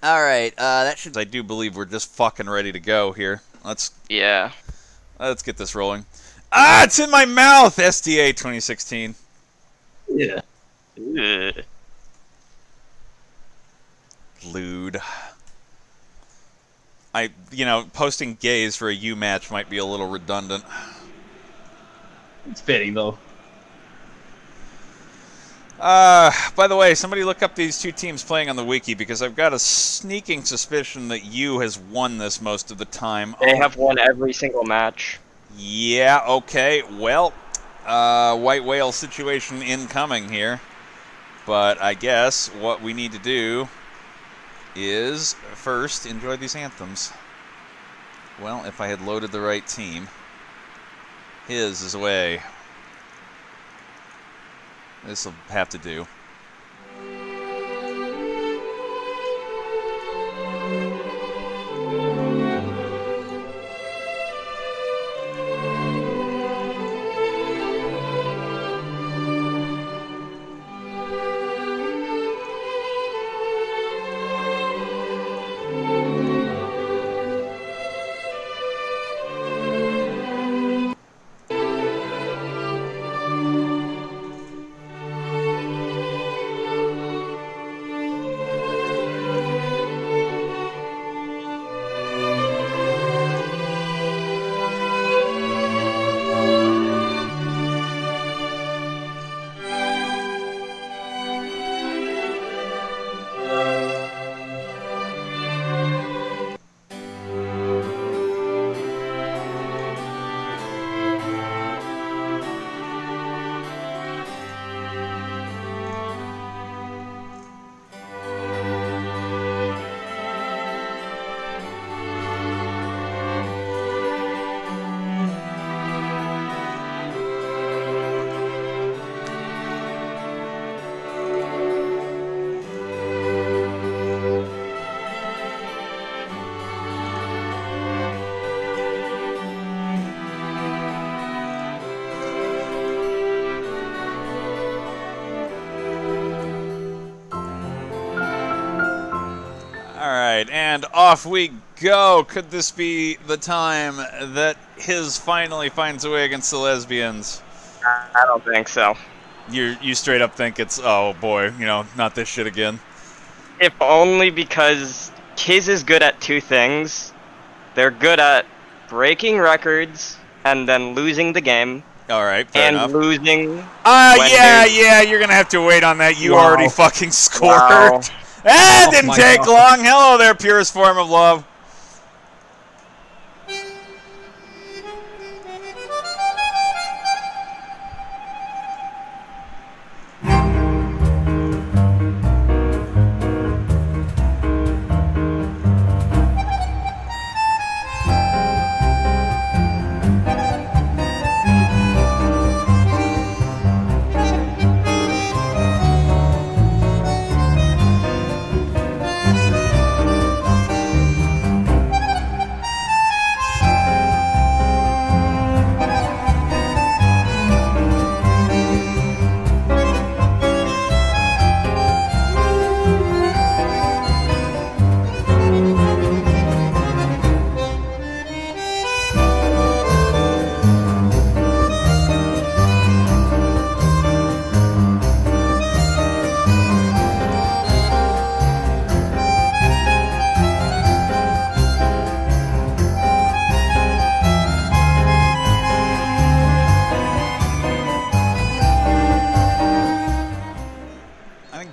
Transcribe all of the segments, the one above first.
All right, that should. I do believe we're just fucking ready to go here. Let's get this rolling. Ah, it's in my mouth. SDA 2016. Yeah. Ugh. Lewd. Posting gays for a U match might be a little redundant. It's fitting though. By the way, somebody look up these two teams playing on the wiki, because I've got a sneaking suspicion that U has won this most of the time. They have won every single match. Yeah, okay. Well, white whale situation incoming here. But I guess what we need to do is first enjoy these anthems. Well, if I had loaded the right team. His is away. This will have to do. And off we go. Could this be the time that his finally finds a way against the lesbians? I don't think so. You straight up think it's, oh boy, not this shit again? If only because Kiz is good at two things. They're good at breaking records and then losing the game. All right, fair enough. And losing. Yeah, you're gonna have to wait on that. You already fucking scored. Wow. That didn't take long. Hello there, purest form of love.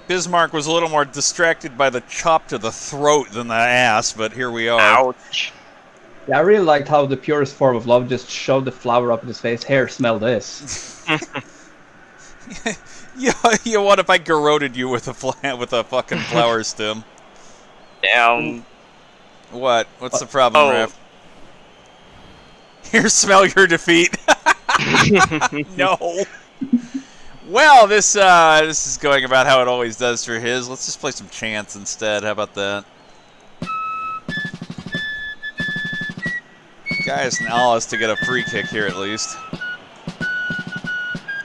Bismarck was a little more distracted by the chop to the throat than the ass, but here we are. Ouch. Yeah, I really liked how the purest form of love just shoved the flower up in his face. Here, smell this. Yeah, what if I garroted you with a fucking flower stem? Damn. What? What's the problem, Raph? Here, smell your defeat. No. Well, this is going about how it always does for his. Let's just play some chants instead. How about that? Gaius and Alice to get a free kick here at least.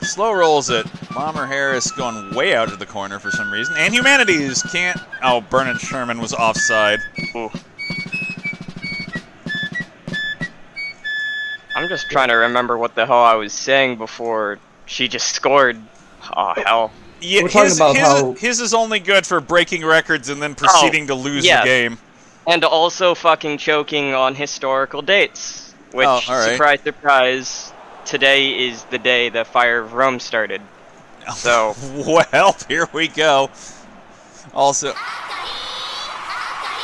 Slow rolls it. Bomber Harris going way out of the corner for some reason. And Humanities can't... Oh, Bernard Sherman was offside. Ooh. I'm just trying to remember what the hell I was saying before she just scored. Oh, hell. Yeah, We're talking about how... his is only good for breaking records and then proceeding to lose the game. And also fucking choking on historical dates. Which, all right. surprise, surprise, today is the day the Fire of Rome started. So... Well, here we go. Also...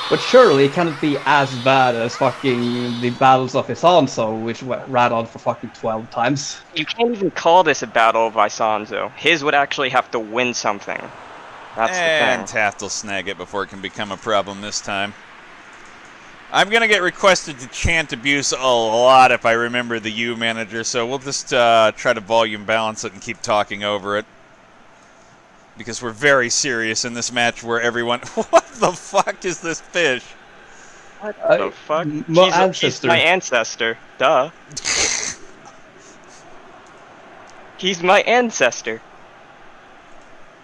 But surely it cannot be as bad as fucking the Battles of Isonzo, which ran on for fucking 12 times. You can't even call this a Battle of Isonzo. His would actually have to win something. That's the thing. And Taft will snag it before it can become a problem this time. I'm going to get requested to chant abuse a lot if I remember the U manager, so we'll just try to volume balance it and keep talking over it. Because we're very serious in this match where everyone... What the fuck is this fish? What the fuck? He's my ancestor. Duh. He's my ancestor.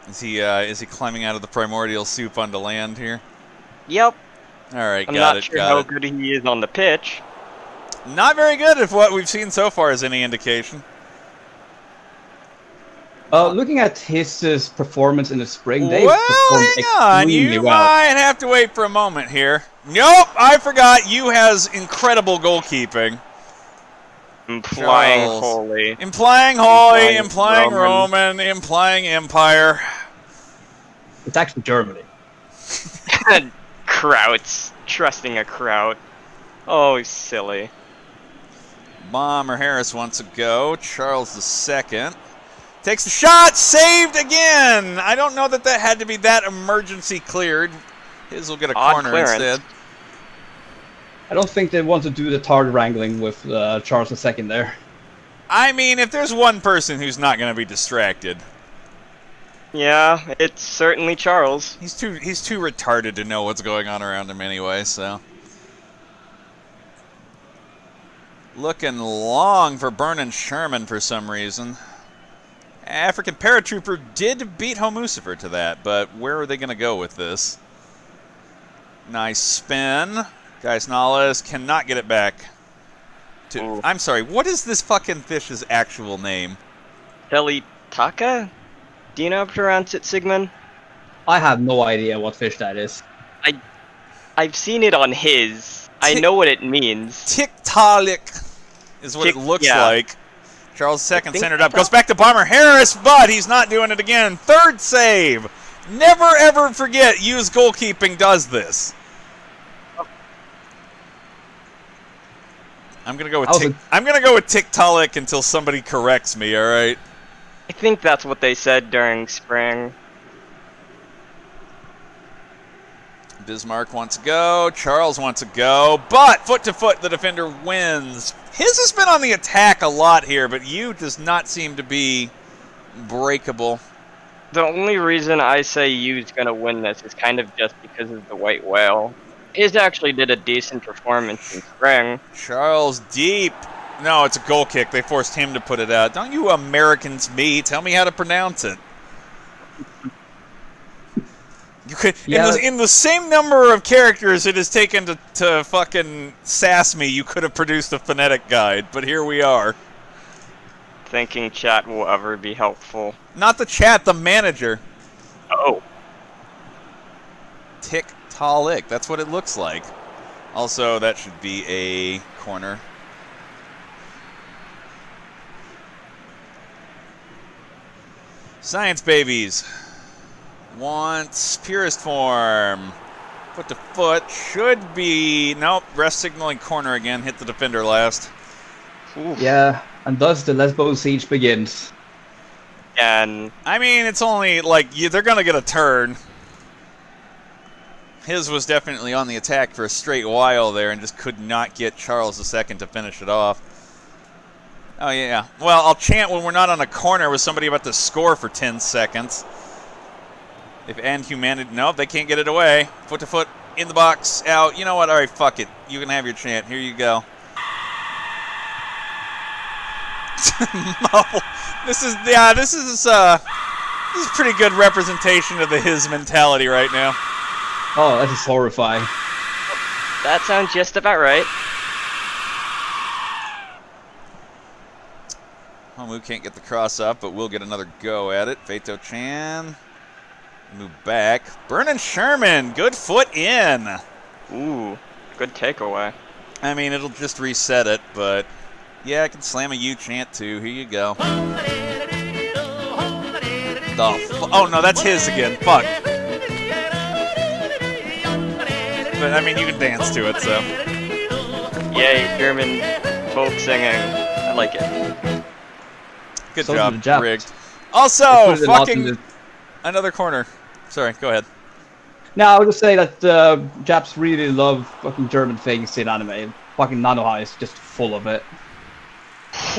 Is he climbing out of the primordial soup onto land here? Yep. Alright, I'm not sure how good he is on the pitch. Not very good if what we've seen so far is any indication. Looking at his performance in the spring, they well, hang on. You might have to wait for a moment here. Nope, I forgot. You has incredible goalkeeping. Implying holy. Implying holy, implying Roman, implying empire. It's actually Germany. Krauts. Trusting a Kraut. Oh, silly. Bomber Harris wants to go. Charles II. Takes the shot, saved again! I don't know that that had to be that emergency cleared. His will get a corner instead. I don't think they want to do the target wrangling with Charles II there. I mean, if there's one person who's not going to be distracted. Yeah, it's certainly Charles. He's too retarded to know what's going on around him anyway, so. Looking long for Bernard Sherman for some reason. African Paratrooper did beat Homucifer to that, but where are they going to go with this? Nice spin. Gais Nales cannot get it back. I'm sorry, what is this fucking fish's actual name? Telitaka? Do you know how to pronounce it, Sigmund? I have no idea what fish that is. I've seen it on his. I know what it means. Tiktaalik is what it looks like. Charles II centered up, goes back to Bomber Harris, but he's not doing it again. Third save. Never ever forget, U's goalkeeping does this. I'm gonna go with Tiktaalik until somebody corrects me. All right. I think that's what they said during spring. Bismarck wants to go. Charles wants to go. But foot to foot, the defender wins. His has been on the attack a lot here, but U does not seem to be breakable. The only reason I say U's going to win this is kind of just because of the White Whale. His actually did a decent performance in spring. Charles deep. No, it's a goal kick. They forced him to put it out. Don't you Americans me. Tell me how to pronounce it. You could, in the same number of characters it has taken to fucking sass me, you could have produced a phonetic guide, but here we are. Thinking chat will ever be helpful. Not the chat, the manager. Oh. Tiktaalik, that's what it looks like. Also, that should be a corner. Science babies. Wants purest form. Foot to foot. Should be... Nope. Rest signaling corner again. Hit the defender last. Oof. Yeah, and thus the Lesbo siege begins. And... I mean, it's only, like, they're going to get a turn. His was definitely on the attack for a straight while there and just could not get Charles II to finish it off. Oh, yeah. Well, I'll chant when we're not on a corner with somebody about to score for 10 seconds. And humanity, no, they can't get it away. Foot to foot, in the box, out. You know what? All right, fuck it. You can have your chant. Here you go. This is a pretty good representation of his mentality right now. Oh, that is horrifying. That sounds just about right. Homu can't get the cross up, but we'll get another go at it. Feito Chan. Move back. Vernon Sherman, good foot in. Ooh, good takeaway. I mean, it'll just reset it, but yeah, I can slam a U chant too. Here you go. Oh no, that's his again. Fuck. But I mean, you can dance to it, so. Yay, German folk singing. I like it. Good So job, did the Japs. rigged. Also, They put it a lot in fucking the- another corner. Sorry, go ahead. Now, I would just say that Japs really love fucking German things in anime. Fucking Nanoha is just full of it.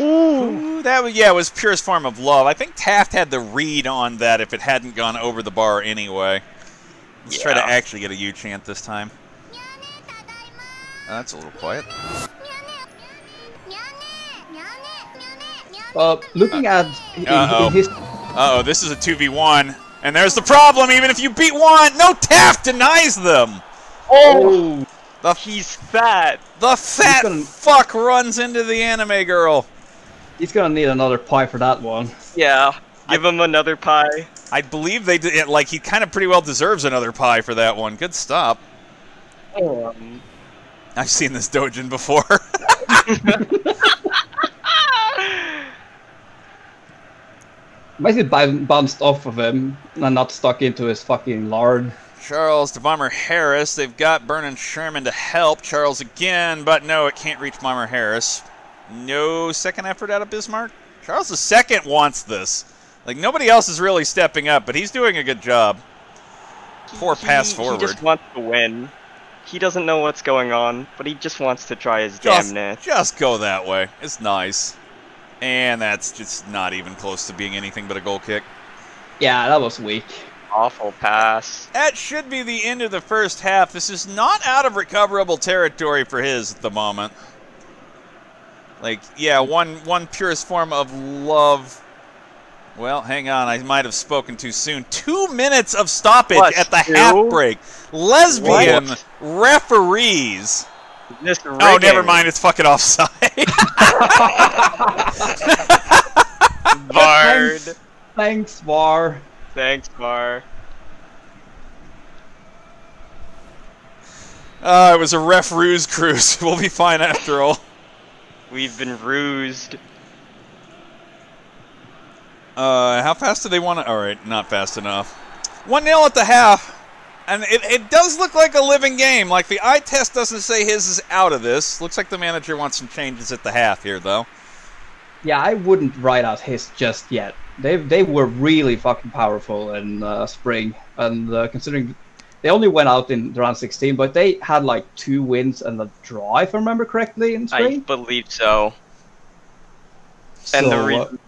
Ooh, that was, yeah, it was purest form of love. I think Taft had the read on that if it hadn't gone over the bar anyway. Let's try to actually get a U chant this time. That's a little quiet. Looking at in his... Uh-oh, this is a 2v1. And there's the problem, even if you beat one, no, Taft denies them! Oh! He's fat! The fat gonna- fuck runs into the anime girl. He's gonna need another pie for that one. Yeah, give him another pie. I believe they did, like, he kind of pretty well deserves another pie for that one. Good stop. I've seen this Dojin before. Might be bounced off of him and not stuck into his fucking lard. Charles to Bomber Harris. They've got Vernon Sherman to help. Charles again, but no, it can't reach Bomber Harris. No second effort out of Bismarck. Charles II wants this. Like, nobody else is really stepping up, but he's doing a good job. Poor pass forward. He just wants to win. He doesn't know what's going on, but he just wants to try his damnness. Just go that way. It's nice. And that's just not even close to being anything but a goal kick. Yeah, that was weak. Awful pass. That should be the end of the first half. This is not out of recoverable territory for his at the moment. Like, yeah, one purest form of love. Well, hang on, I might have spoken too soon. 2 minutes of stoppage What, at the two? half break. Lesbian What? referees. This Oh, rigging. never mind, it's fucking offside. Bard. Thanks, Var. Thanks, Bar. It was a ref ruse cruise. We'll be fine after all. We've been rused. How fast do they want to... Alright, not fast enough. 1-0 at the half. And it does look like a living game. Like, the eye test doesn't say his is out of this. Looks like the manager wants some changes at the half here, though. Yeah, I wouldn't write out his just yet. They were really fucking powerful in spring, and considering they only went out in round 16, but they had like 2 wins and a draw, if I remember correctly, in I spring. believe so. And the So, reason...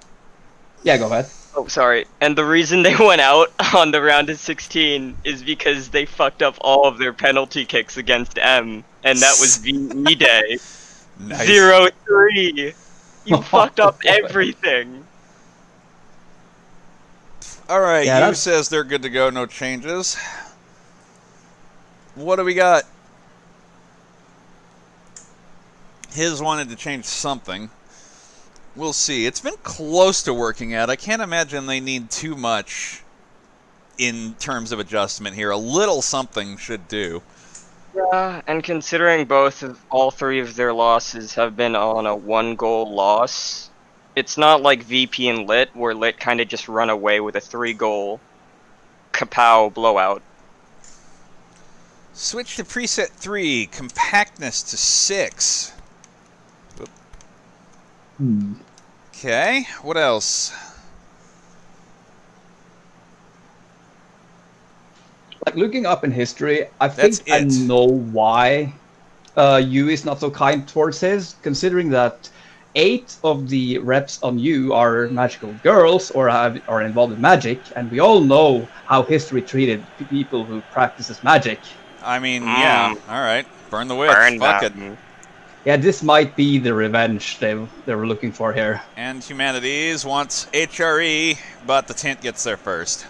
yeah, go ahead. Oh, sorry. And the reason they went out on the round of 16 is because they fucked up all of their penalty kicks against M, and that was VE Day. Nice. 0-3. You fucked up everything. Alright, Yeah, you that's- says they're good to go, no changes. What do we got? His wanted to change something. We'll see. It's been close to working out. I can't imagine they need too much in terms of adjustment here. A little something should do. Yeah, and considering all 3 of their losses have been on a 1-goal loss, it's not like VP and Lit, where Lit kind of just run away with a 3-goal kapow blowout. Switch to preset 3. Compactness to 6. Okay, what else? Like, looking up in history, I think That's I it. know why U is not so kind towards his, considering that 8 of the reps on U are magical girls or are involved in magic, and we all know how history treated people who practices magic. I mean, yeah, alright. Burn the witch. Burn Fuck it. them. Yeah, this might be the revenge they were looking for here. And Humanities wants HRE, but the Tint gets there first.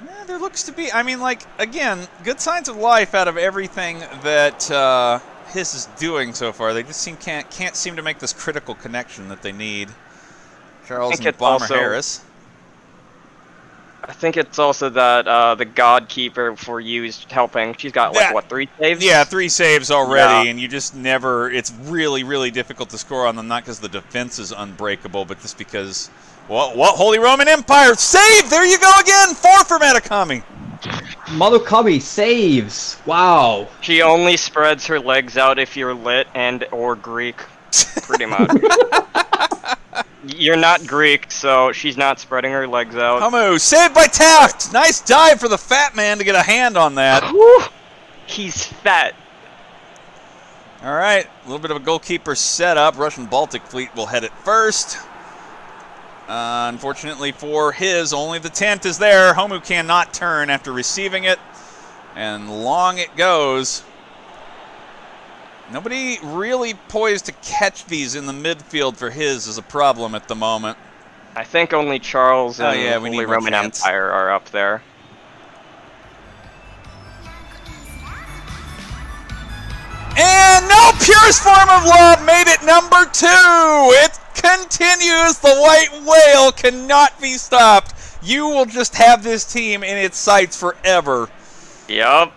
Yeah, there looks to be, I mean, like, again, good signs of life out of everything that Hiss is doing so far. They just can't seem to make this critical connection that they need. Charles and Bomber Harris. I think it's also that the God Keeper for you is helping. She's got, like, what, 3 saves? Yeah, 3 saves already, and you just never... It's really, really difficult to score on them, not because the defense is unbreakable, but just because... What Holy Roman Empire? Save! There you go again! 4 for Matakami! Matakami saves! Wow. She only spreads her legs out if you're lit and or Greek, pretty much. You're not Greek, so she's not spreading her legs out. Homu, saved by Taft! Nice dive for the fat man to get a hand on that. Whew. He's fat. Alright, a little bit of a goalkeeper setup. Russian Baltic Fleet will head it first. Unfortunately for his, only the tent is there. Homu cannot turn after receiving it. And long it goes. Nobody really poised to catch these in the midfield for his is a problem at the moment. I think only Charles and Holy Roman Empire are up there. And no, Purest Form of Love made it number 2! It continues! The White Whale cannot be stopped! You will just have this team in its sights forever. Yup.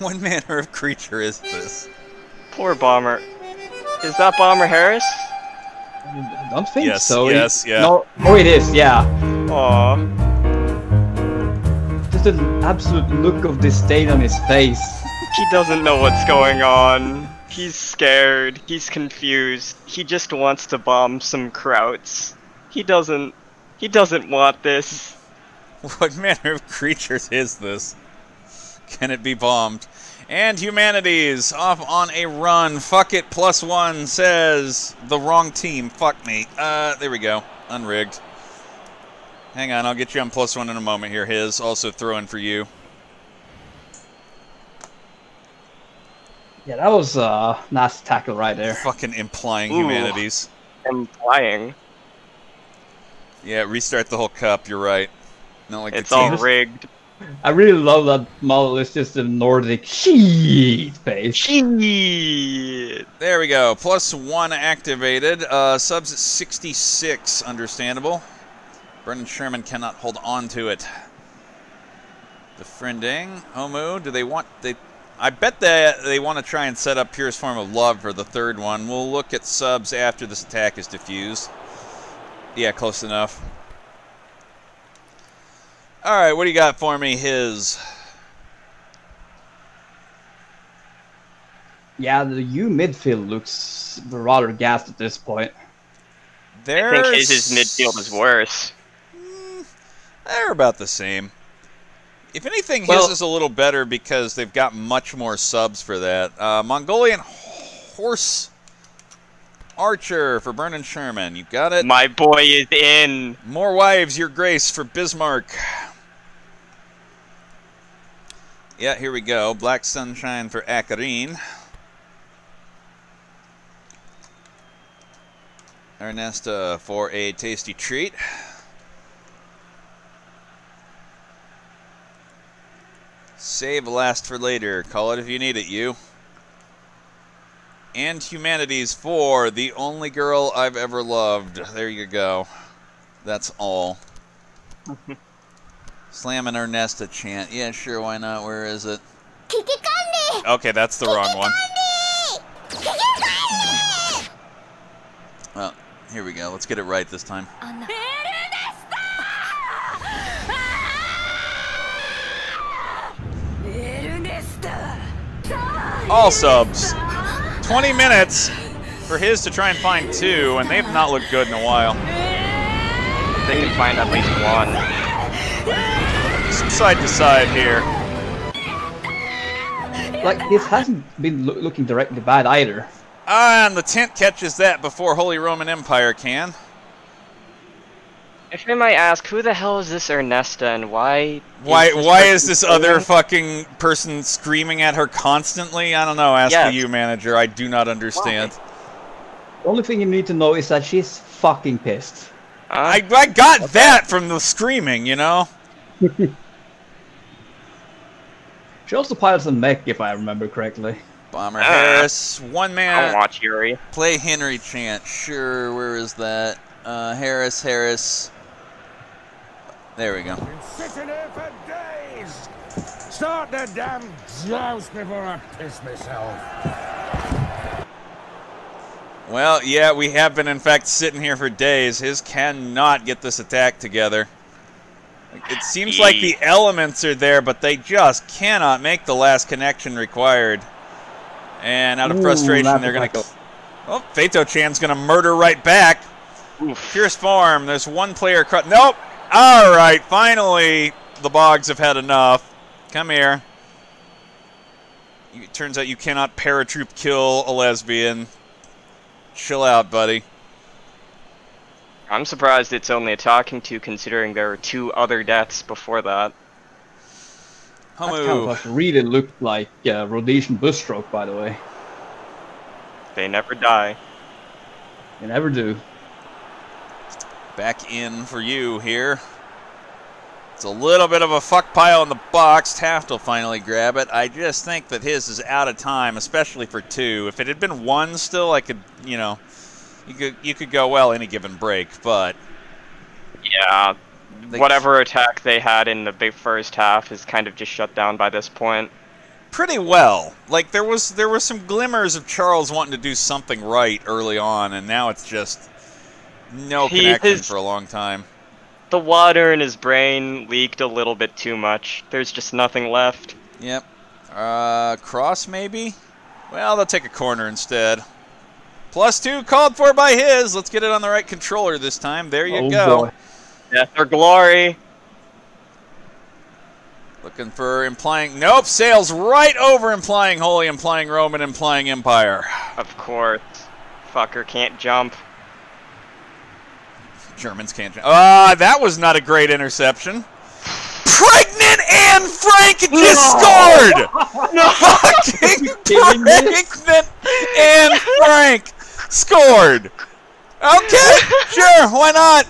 What manner of creature is this? Poor Bomber. Is that Bomber Harris? I don't think Yes, so. yes, yeah. No, oh, it is, yeah. Aww. Just an absolute look of disdain on his face. He doesn't know what's going on. He's scared. He's confused. He just wants to bomb some Krauts. He doesn't want this. What manner of creatures is this? Can it be bombed? And Humanities off on a run. Fuck it, +1 says the wrong team. Fuck me. There we go. Unrigged. Hang on, I'll get you on +1 in a moment here. His also throwing for you. Yeah, that was a nice tackle right there. Fucking implying Ooh. Humanities. Implying. Yeah, restart the whole cup. You're right. Not like It's the team. all rigged. I really love that model. It's just a Nordic shit face. Shit. There we go. +1 activated. Subs at 66. Understandable. Brendan Sherman cannot hold on to it. Defriending. Homu. Do they want... I bet they want to try and set up Purest Form of Love for the third one. We'll look at subs after this attack is diffused. Yeah, close enough. Alright, what do you got for me, His? Yeah, the U midfield looks rather gassed at this point. I think his midfield is worse. They're about the same. If anything, his Well, is a little better because they've got much more subs for that. Mongolian Horse Archer for Brendan Sherman. You got it. My boy is in. More Wives, Your Grace for Bismarck. Yeah, here we go. Black Sunshine for Akarin. Ernesta for a tasty treat. Save last for later. Call it if you need it, you. And Humanities for the only girl I've ever loved. There you go. That's all. Slamming Ernesta chant. Yeah, sure, why not? Where is it? Okay, that's the wrong one. Well, here we go. Let's get it right this time. All subs. 20 minutes for his to try and find 2, and they've not looked good in a while. They can find at least 1. Some side to side here. Like, this hasn't been looking directly bad either. And the tent catches that before Holy Roman Empire can. If I might ask, who the hell is this Ernesta and why is this other fucking person screaming at her constantly? I don't know. Ask the U manager. I do not understand. Why? The only thing you need to know is that she's fucking pissed. I got that from the screaming, you know? She also pilots a mech, if I remember correctly. Bomber Harris, one man. I'll watch Yuri. Play Henry chant. Sure, where is that? Harris. There we go. Been sitting here for days. Start the damn joust before I piss myself. Well, yeah, we have been, in fact, sitting here for days. His cannot get this attack together. It seems like the elements are there, but they just cannot make the last connection required. And out of frustration, they're going to... Oh, Fato-chan's going to murder right back. Oof. Pure Form, there's one player... Nope! All right, finally, the Bogs have had enough. Come here. It turns out you cannot paratroop kill a lesbian. Chill out, buddy. I'm surprised it's only a talking to, considering there were 2 other deaths before that. That kind of really looked like Rhodesian bush stroke, by the way. They never die. They never do. Back in for you here. It's a little bit of a fuck pile in the box. Taft will finally grab it. I just think that his is out of time, especially for 2. If it had been 1 still, I could, you know, you could go, well, any given break, but... Yeah, whatever attack they had in the big first half is kind of just shut down by this point. Pretty well. Like, there was some glimmers of Charles wanting to do something right early on, and now it's just no connection for a long time. The water in his brain leaked a little bit too much. There's just nothing left. Yep. Cross, maybe? Well, they'll take a corner instead. +2 called for by his. Let's get it on the right controller this time. There you go. Boy. Death or glory. Looking for implying... Nope, sails right over implying Holy, implying Roman, implying Empire. Of course. Fucker can't jump. Germans can't jump. That was not a great interception. Pregnant Anne Frank just scored! No! Fucking pregnant Anne Frank scored! Okay, sure, why not?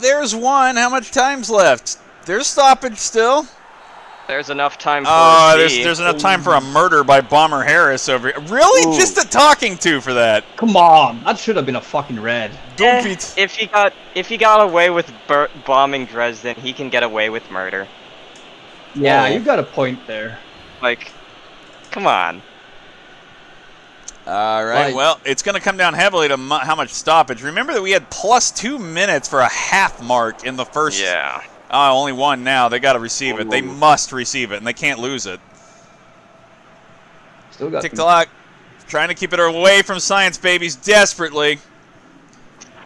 There's one. How much time's left? There's stoppage still. There's enough time for Oh, C. there's enough time for a murder by Bomber Harris over here. Really? Ooh. Just a talking to for that. Come on, that should have been a fucking red. Don't be If he got away with bombing Dresden, he can get away with murder. Yeah, Whoa. you got a point there. Like, come on. All right, Like- well, it's going to come down heavily to how much stoppage. Remember that we had plus 2 minutes for a half mark in the first. Yeah. Oh, only one now. They got to receive it. They must receive it, and they can't lose it. Still got Tick tock. Trying to keep it away from Science Babies desperately.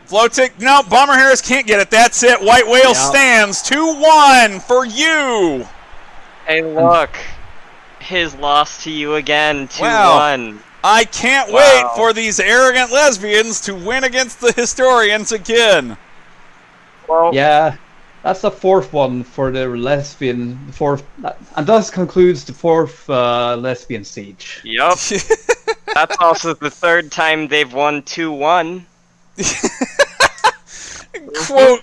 Flow tick. No, Bomber Harris can't get it. That's it. White Whale Yep. stands 2-1 for you. Hey, look. His loss to you again, 2-1. Wow. I can't Wow. wait for these arrogant lesbians to win against the historians again. Well, Yeah, that's the fourth one for the lesbian. And thus concludes the fourth lesbian siege. Yup. That's also the third time they've won 2-1.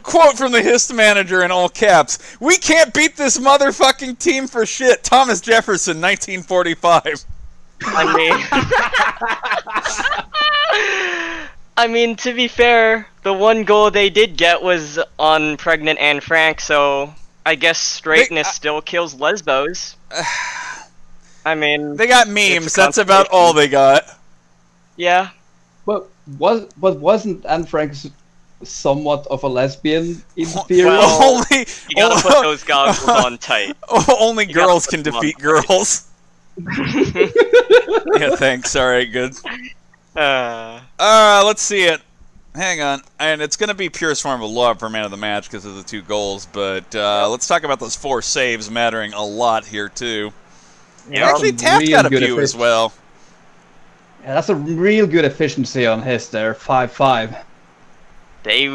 Quote from the Hist manager in all caps. We can't beat this motherfucking team for shit. Thomas Jefferson, 1945. I mean, to be fair, the one goal they did get was on pregnant Anne Frank, so I guess straightness still kills lesbos. I mean, They got It's memes. a That's about all they got. yeah. But wasn't Anne Frank somewhat of a lesbian in theory? Well, only You gotta put those goggles on tight. only gotta girls put can them on defeat tight. girls. Yeah, thanks. All right, good. Let's see it. Hang on. And it's going to be purest form of love for man of the match because of the 2 goals. But let's talk about those 4 saves mattering a lot here, too. Yeah. Actually, Taft Real got a good few as efficiency. well. Yeah, that's a real good efficiency on his there, 5-5. They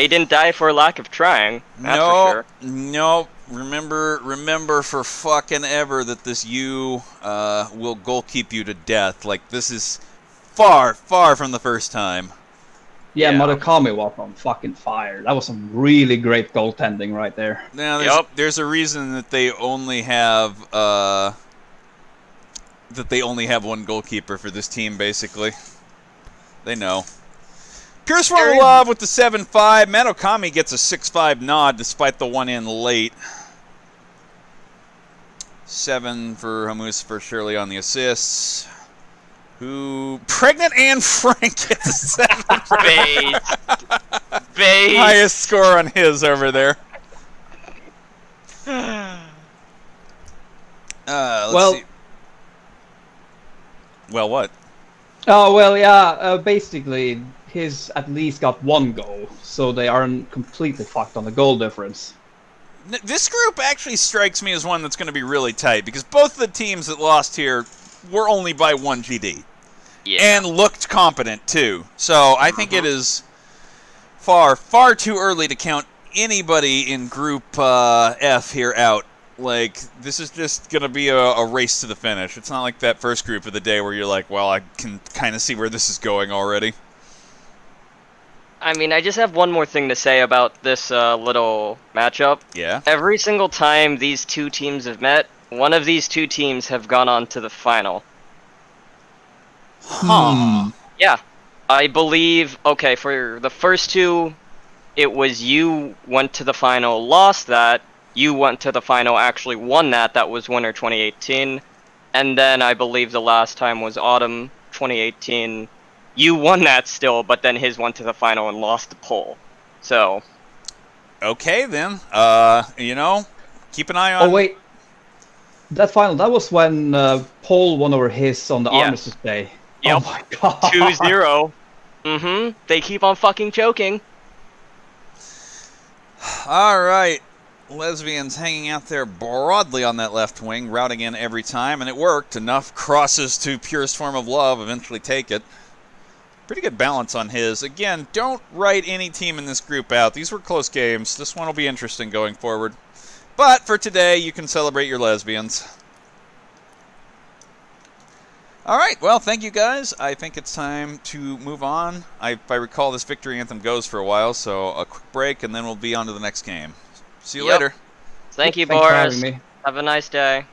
didn't die for lack of trying. That's No, for sure. no. Remember for fucking ever that this U will goal keep you to death. Like, this is far, far from the first time. Yeah, Yeah. Murakami was on fucking fire. That was some really great goaltending right there. Now, Yup. there's a reason that they only have one goalkeeper for this team, basically. They know. Purest form of love with the 7-5. Matt gets a 6-5 nod despite the one in late. 7 for Hamus for Shirley on the assists. Pregnant Anne Frank gets a 7. Base. Base. Highest score on his over there. Let's Well- see. Well, what? Oh, well, yeah, basically, his at least got 1 goal, so they aren't completely fucked on the goal difference. This group actually strikes me as one that's going to be really tight because both the teams that lost here were only by 1 GD Yeah. and looked competent too. So I think it is far, far too early to count anybody in Group F here out. Like, this is just going to be a race to the finish. It's not like that first group of the day where you're like, well, I can kind of see where this is going already. I mean, I just have one more thing to say about this little matchup. Yeah. Every single time these 2 teams have met, one of these 2 teams have gone on to the final. Huh. Yeah. I believe, okay, for the first 2, it was you went to the final, lost that. You went to the final, actually won that. That was winter 2018. And then I believe the last time was autumn 2018. You won that still, but then his went to the final and lost the poll. So, Okay, then. Keep an eye on... Oh, wait. That final, that was when Paul won over his on the Yeah. Armistice Day. Yep. Oh my god. 2-0. Mm-hmm. They keep on fucking choking. All right. Lesbians hanging out there broadly on that left wing, routing in every time, and it worked. Enough crosses to purest form of love eventually take it. Pretty good balance on his. Again, don't write any team in this group out. These were close games. This one will be interesting going forward. But for today, you can celebrate your lesbians. All right, well, thank you guys. I think it's time to move on. If I recall, this victory anthem goes for a while, so a quick break, and then we'll be on to the next game. See you Yep. later. Thank you, Thanks for Boris. having me. Have a nice day.